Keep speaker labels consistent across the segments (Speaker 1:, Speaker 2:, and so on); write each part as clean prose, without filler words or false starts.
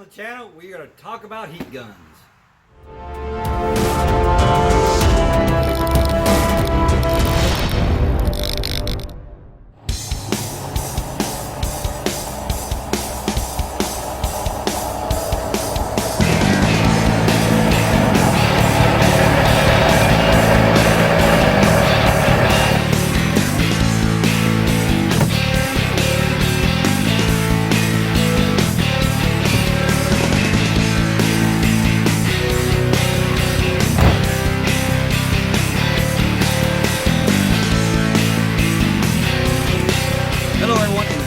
Speaker 1: the channel, we're going to talk about heat guns.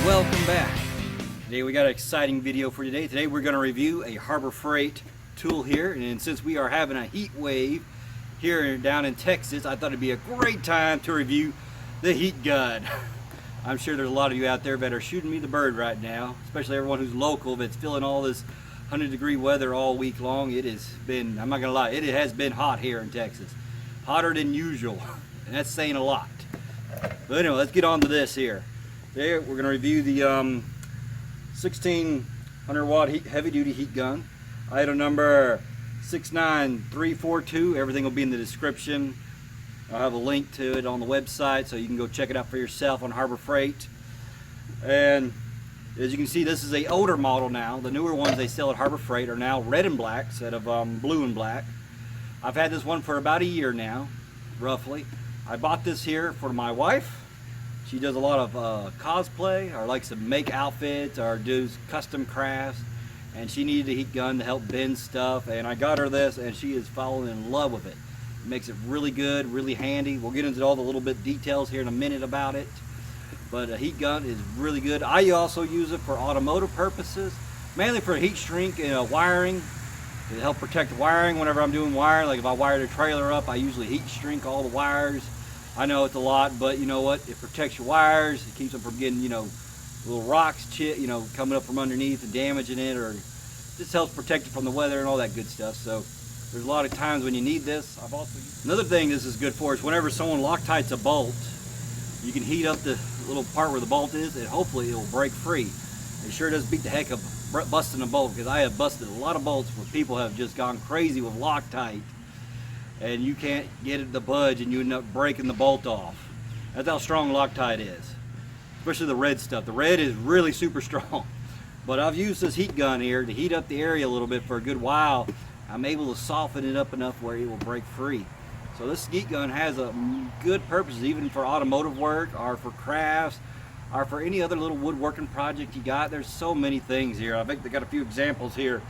Speaker 1: Welcome back. Today we got an exciting video for today. Today we're going to review a Harbor Freight tool here, and since we are having a heat wave here down in Texas, I thought it'd be a great time to review the heat gun. I'm sure there's a lot of you out there that are shooting me the bird right now, especially everyone who's local that's feeling all this 100-degree weather all week long. It has been, I'm not going to lie, it has been hot here in Texas. Hotter than usual, and that's saying a lot. But anyway, let's get on to this here. There, we're going to review the 1600 watt heavy duty heat gun. Item number 69342. Everything will be in the description. I'll have a link to it on the website so you can go check it out for yourself on Harbor Freight. And as you can see, this is a older model now. The newer ones they sell at Harbor Freight are now red and black instead of blue and black. I've had this one for about a year now, roughly. I bought this here for my wife. She does a lot of cosplay, or likes to make outfits, or does custom crafts, and she needed a heat gun to help bend stuff, and I got her this, and she is falling in love with it. It makes it really good, really handy. We'll get into all the little bit details here in a minute about it, but a heat gun is really good. I also use it for automotive purposes, mainly for heat shrink and wiring, to help protect the wiring whenever I'm doing wiring. Like if I wire the trailer up, I usually heat shrink all the wires. I know it's a lot, but you know what? It protects your wires. It keeps them from getting, little rocks, coming up from underneath and damaging it, or just helps protect it from the weather and all that good stuff. So there's a lot of times when you need this. Another thing this is good for is whenever someone Loctites a bolt, you can heat up the little part where the bolt is, and hopefully it will break free. It sure does beat the heck of busting a bolt, because I have busted a lot of bolts where people have just gone crazy with Loctite, and you can't get it to budge and you end up breaking the bolt off. That's how strong Loctite is, especially the red stuff. The red is really super strong, but I've used this heat gun here to heat up the area a little bit for a good while. I'm able to soften it up enough where it will break free. So this heat gun has a good purpose, even for automotive work, or for crafts, or for any other little woodworking project you got. There's so many things here. I think they got a few examples here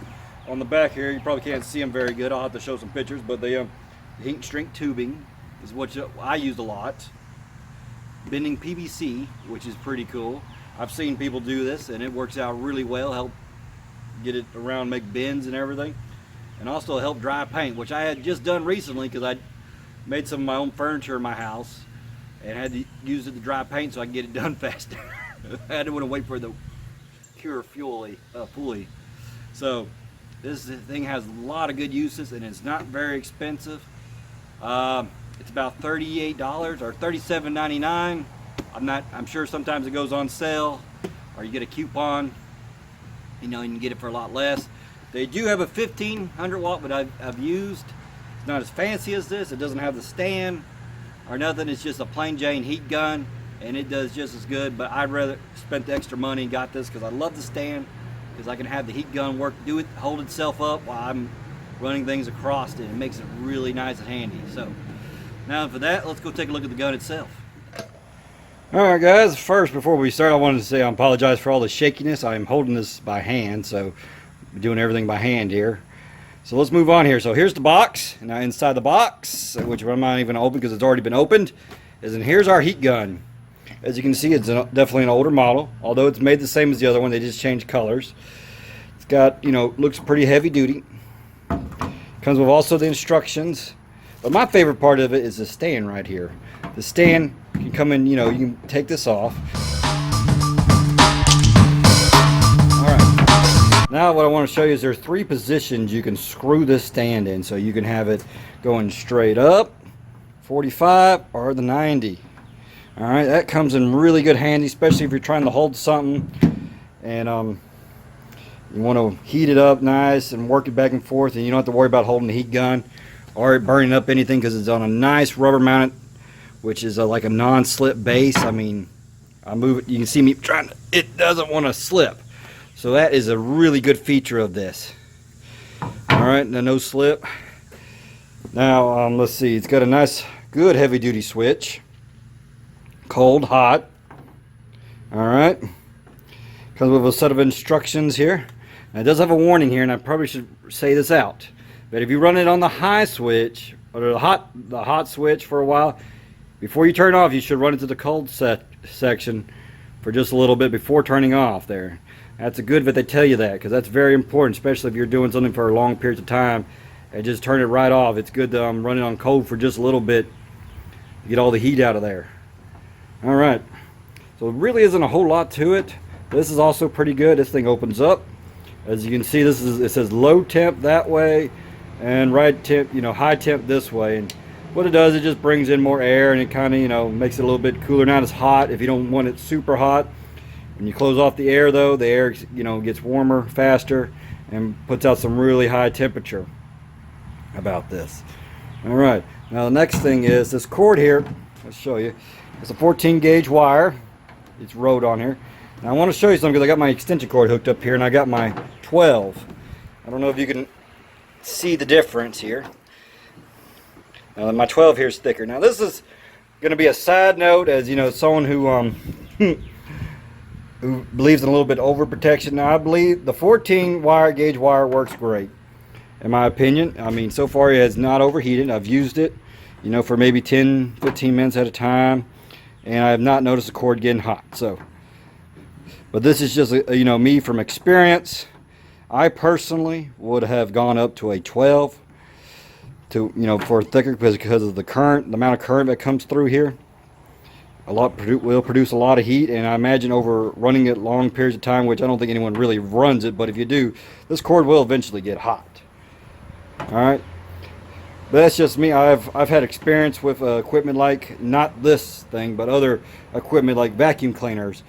Speaker 1: on the back here. You probably can't see them very good. I'll have to show some pictures, but they heat shrink tubing is what I use a lot. Bending PVC, which is pretty cool. I've seen people do this and it works out really well. Help get it around, make bends and everything. And also help dry paint, which I had just done recently because I made some of my own furniture in my house and had to use it to dry paint so I can get it done faster. I didn't want to wait for the cure pulley. So this thing has a lot of good uses and it's not very expensive. It's about $38 or $37.99. I'm sure sometimes it goes on sale, or you get a coupon, you can get it for a lot less. They do have a 1500 watt, but I've used. It's not as fancy as this. It doesn't have the stand or nothing. It's just a plain Jane heat gun, and it does just as good, but I'd rather spent the extra money and got this because I love the stand, because I can have the heat gun hold itself up while I'm running things across it. It makes it really nice and handy. So now for that, let's go take a look at the gun itself. Alright guys, first before we start, I wanted to say I apologize for all the shakiness. I'm holding this by hand, so I'm doing everything by hand here. So let's move on here. So here's the box. Now inside the box, which I'm not even open because it's already been opened, here's our heat gun. As you can see, it's definitely an older model, although it's made the same as the other one. They just changed colors. It's got, looks pretty heavy duty. Comes with also the instructions, but my favorite part of it is the stand right here. The stand can come in, you can take this off. Alright, now what I want to show you is there's 3 positions you can screw this stand in. So you can have it going straight up, 45, or the 90. Alright, that comes in really good handy, especially if you're trying to hold something and You want to heat it up nice and work it back and forth, and you don't have to worry about holding the heat gun or it burning up anything because it's on a nice rubber mounted, which is like a non-slip base. I mean, I move it, you can see me trying to, it doesn't want to slip. So that is a really good feature of this. Alright, the no slip. Now, let's see, it's got a nice, good heavy duty switch. Cold, hot. Alright. Comes with a set of instructions here. Now, it does have a warning here, and I probably should say this out. But if you run it on the high switch, or the hot switch for a while, before you turn off, you should run it to the cold section for just a little bit before turning off there. That's good that they tell you that, because that's very important, especially if you're doing something for a long period of time and just turn it right off. It's good to run it on cold for just a little bit to get all the heat out of there. Alright, so it really isn't a whole lot to it. This is also pretty good. This thing opens up. As you can see, it says low temp that way and right temp, high temp this way. And what it does, it just brings in more air, and it kind of, makes it a little bit cooler. Not as hot if you don't want it super hot. When you close off the air though, the air, gets warmer faster and puts out some really high temperature about this. Alright, now the next thing is this cord here. Let's show you. It's a 14 gauge wire. It's rode on here. Now I want to show you something because I got my extension cord hooked up here and I got my 12. I don't know if you can see the difference here. My 12 here is thicker. Now this is going to be a side note, as someone who who believes in a little bit of overprotection. Now I believe the 14 gauge wire works great, in my opinion. I mean, so far it has not overheated. I've used it, for maybe 10-15 minutes at a time, and I have not noticed the cord getting hot. So, but this is just me from experience. I personally would have gone up to a 12 to for thicker because of the current, the amount of current that comes through here. Will produce a lot of heat, and I imagine over running it long periods of time, which I don't think anyone really runs it, but if you do, this cord will eventually get hot. Alright, but that's just me. I've had experience with equipment like, not this thing, but other equipment like vacuum cleaners.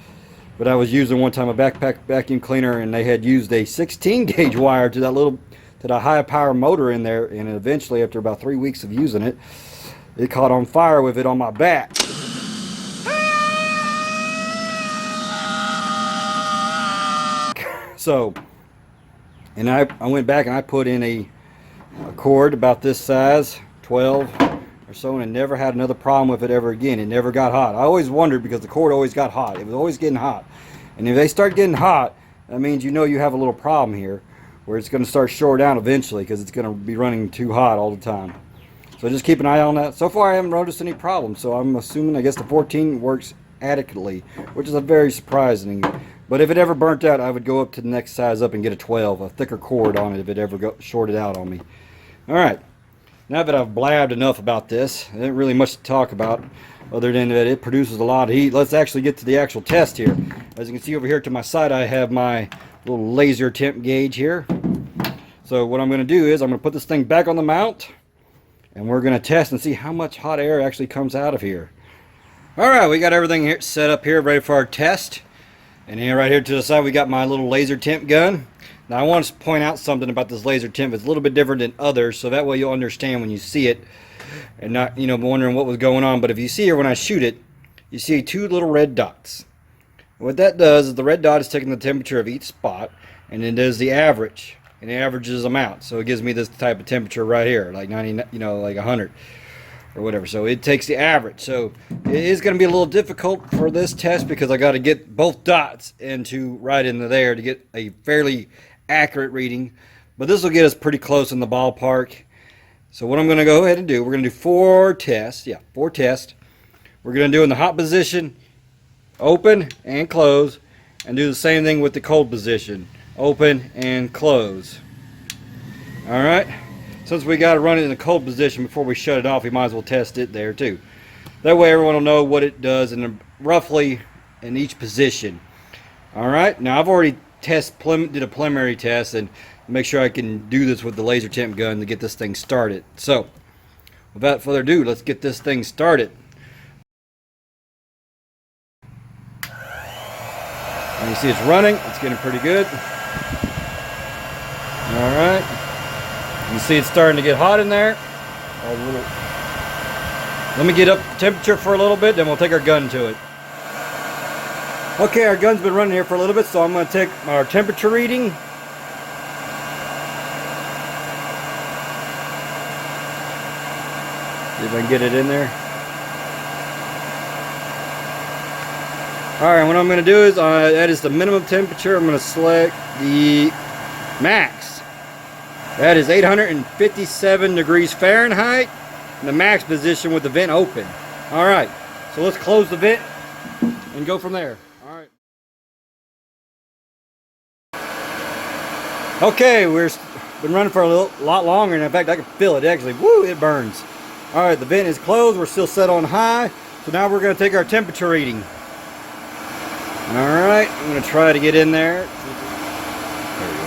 Speaker 1: But I was using one time a backpack vacuum cleaner, and they had used a 16 gauge wire to the high power motor in there, and eventually after about 3 weeks of using it, it caught on fire with it on my back. So, and I went back and I put in a cord about this size, 12 or so, and I never had another problem with it ever again. It never got hot. I always wondered because the cord always got hot. It was always getting hot. And if they start getting hot, that means you have a little problem here where it's going to start short down eventually because it's going to be running too hot all the time. So just keep an eye on that. So far I haven't noticed any problems, so I'm assuming, I guess the 14 works adequately, which is a very surprising. But if it ever burnt out, I would go up to the next size up and get a 12, a thicker cord on it if it ever shorted out on me. Alright, now that I've blabbed enough about this, there isn't really much to talk about other than that it produces a lot of heat. Let's actually get to the actual test here. As you can see over here to my side, I have my little laser temp gauge here. So what I'm going to do is I'm going to put this thing back on the mount, and we're going to test and see how much hot air actually comes out of here. Alright, we got everything here set up here ready for our test. And here, right here to the side, we got my little laser temp gun. Now I want to point out something about this laser temp. It's a little bit different than others, so that way you'll understand when you see it and not, wondering what was going on. But if you see here when I shoot it, you see 2 little red dots. What that does is the red dot is taking the temperature of each spot, and it does the average, and it averages them out. So it gives me this type of temperature right here, like 90, like 100 or whatever. So it takes the average. So it is going to be a little difficult for this test because I got to get both dots right into there to get a fairly accurate reading. But this will get us pretty close in the ballpark. So what I'm going to go ahead and do, we're going to do 4 tests. Yeah, 4 tests. We're going to do in the hot position, open and close, and do the same thing with the cold position, open and close. Alright, since we got to run it in the cold position before we shut it off, we might as well test it there too. That way everyone will know what it does roughly in each position. Alright, now I've already did a preliminary test and make sure I can do this with the laser temp gun to get this thing started. So, without further ado, let's get this thing started. And you see it's running, it's getting pretty good. Alright. You see it's starting to get hot in there. Let me get up temperature for a little bit, then we'll take our gun to it. Okay, our gun's been running here for a little bit, so I'm going to take our temperature reading. See if I can get it in there. Alright, what I'm going to do is, that is the minimum temperature. I'm going to select the max. That is 857 degrees Fahrenheit. In the max position with the vent open. Alright, so let's close the vent and go from there. Alright. Okay, we've been running for a lot longer, and in fact I can feel it actually. Woo, it burns. Alright, the vent is closed. We're still set on high. So now we're going to take our temperature reading. Alright, I'm going to try to get in there. There we go.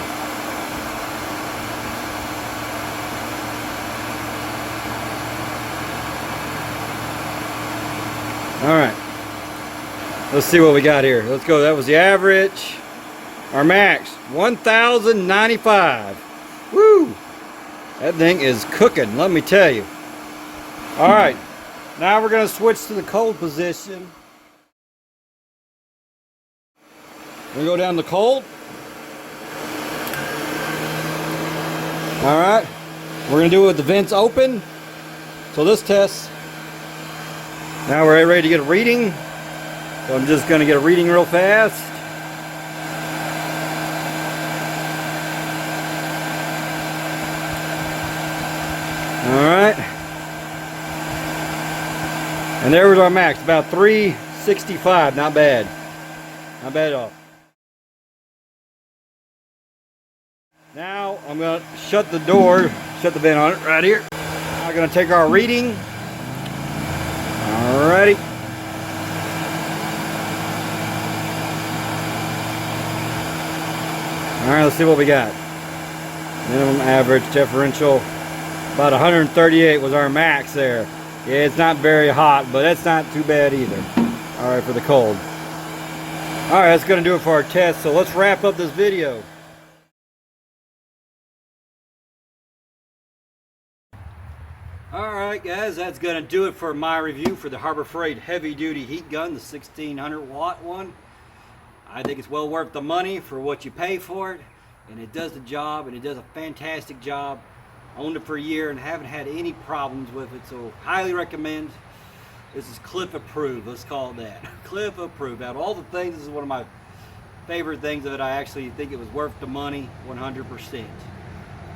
Speaker 1: Alright. Let's see what we got here. Let's go. That was the average. Our max, 1,095. Woo! That thing is cooking, let me tell you. Alright. Now we're going to switch to the cold position. We're going to go down to cold. Alright. We're going to do it with the vents open. So this test. Now we're ready to get a reading. So I'm just going to get a reading real fast. Alright. And there was our max, about 365. Not bad. Not bad at all. Now I'm going to shut the door, shut the vent on it right here. Now I'm going to take our reading. Alrighty. Alright, let's see what we got. Minimum, average, differential. About 138 was our max there. Yeah, it's not very hot, but that's not too bad either. Alright, for the cold. Alright, that's going to do it for our test. So let's wrap up this video. Alright guys, that's going to do it for my review for the Harbor Freight heavy duty heat gun, the 1600 watt one. I think it's well worth the money for what you pay for it, and it does the job, and it does a fantastic job. Owned it for a year and haven't had any problems with it, so highly recommend. This is Cliff approved, let's call it that. Cliff approved. Out of all the things, this is one of my favorite things of it. I actually think it was worth the money 100%.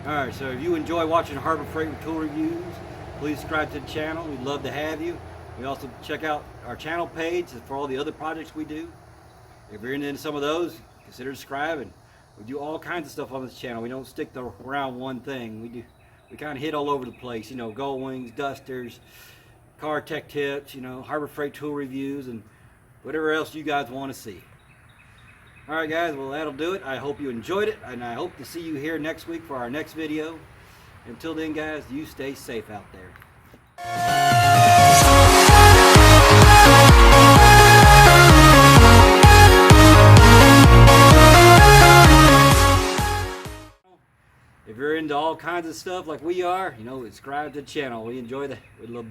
Speaker 1: Alright, so if you enjoy watching Harbor Freight with tool reviews, please subscribe to the channel. We'd love to have you. We also check out our channel page for all the other projects we do. If you're into some of those, consider subscribing. We do all kinds of stuff on this channel. We don't stick around one thing. We kind of hit all over the place. You know, gull wings, dusters, car tech tips, you know, Harbor Freight tool reviews, and whatever else you guys want to see. Alright guys, well that'll do it. I hope you enjoyed it, and I hope to see you here next week for our next video. Until then guys, you stay safe out there. If you're into all kinds of stuff like we are, you know, subscribe to the channel. We enjoy the little